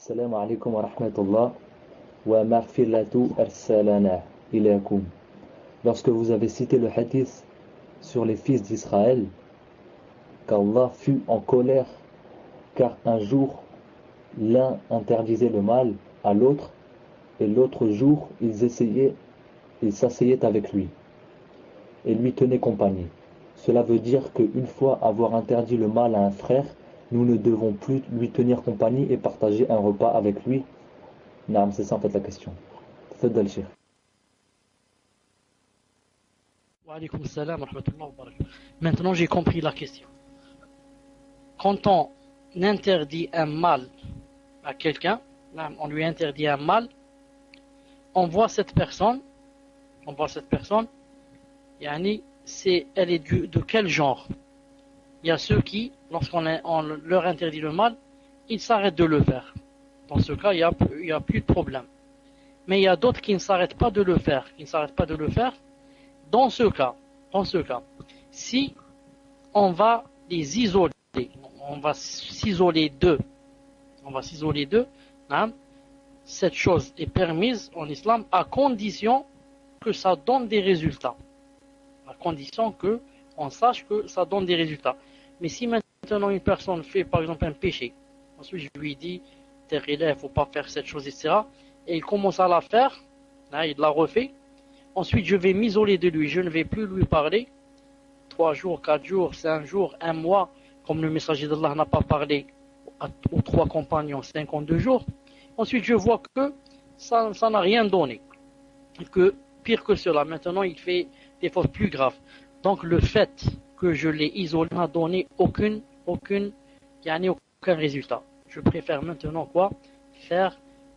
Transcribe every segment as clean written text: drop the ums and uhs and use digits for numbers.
السلام عليكم ورحمة الله ومغفرة أرسلنا إليكم. Lorsque vous avez cité le hadith sur les fils d'Israël, qu'Allah fut en colère car un jour l'un interdisait le mal à l'autre et l'autre jour ils s'asseyaient avec lui et lui tenaient compagnie. Cela veut dire qu'une fois avoir interdit le mal à un frère, nous ne devons plus lui tenir compagnie et partager un repas avec lui. Naam, c'est ça en fait la question. Tfaddal, Cheikh. Wa alaykoum salam wa rahmatullahi wa barakatuh. Maintenant j'ai compris la question. Quand on interdit un mal à quelqu'un, on lui interdit un mal, on voit cette personne, yani, elle est de quel genre? Il y a ceux qui, lorsqu'on leur interdit le mal, ils s'arrêtent de le faire. Dans ce cas, il n'y a plus de problème. Mais il y a d'autres qui ne s'arrêtent pas de le faire. Dans ce cas, si on va les isoler, on va s'isoler d'eux, hein, cette chose est permise en islam à condition que ça donne des résultats. À condition qu'on sache que ça donne des résultats. Mais si maintenant une personne fait par exemple un péché, ensuite je lui dis, il ne faut pas faire cette chose, etc. Et il commence à la faire, hein, il la refait. Ensuite je vais m'isoler de lui, je ne vais plus lui parler. 3 jours, 4 jours, 5 jours, 1 mois, comme le messager d'Allah n'a pas parlé aux 3 compagnons, 52 jours. Ensuite je vois que ça n'a rien donné. Que pire que cela, maintenant il fait des fautes plus graves. Donc le fait que je l'ai isolé n'a donné aucun résultat. Je préfère maintenant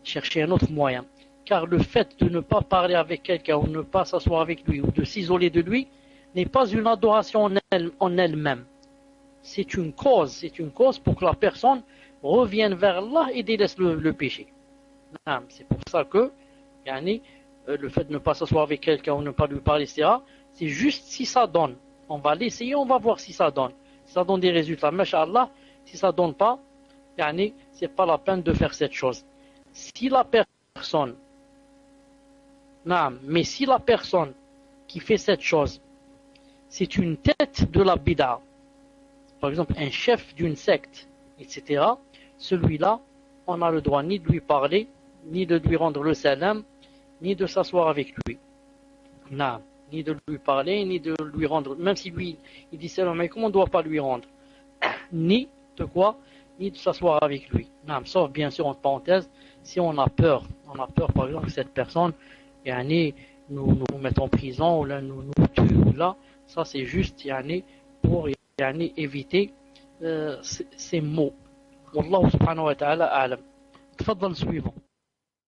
chercher un autre moyen. Car le fait de ne pas parler avec quelqu'un ou ne pas s'asseoir avec lui ou de s'isoler de lui n'est pas une adoration en elle-même. C'est une cause pour que la personne revienne vers Allah et délaisse le péché. C'est pour ça que le fait de ne pas s'asseoir avec quelqu'un ou ne pas lui parler, etc., c'est juste si ça donne. On va l'essayer, on va voir si ça donne. Si ça donne des résultats, masha'Allah. Si ça donne pas, c'est pas la peine de faire cette chose. Si la personne qui fait cette chose, c'est une tête de la bid'a, par exemple un chef d'une secte, etc., celui-là, on a le droit ni de lui parler, ni de lui rendre le salam, ni de s'asseoir avec lui. Ni de lui parler, ni de lui rendre, même si lui, il dit salam, mais comment on ne doit pas lui rendre? Ni de s'asseoir avec lui. Sauf bien sûr, entre parenthèses, si on a peur, par exemple, que cette personne, nous mette en prison, ou là, nous tue, ou là, ça c'est juste, pour éviter ces mots. Wallahu subhanahu wa ta'ala a'lam. Tfaddal suivant.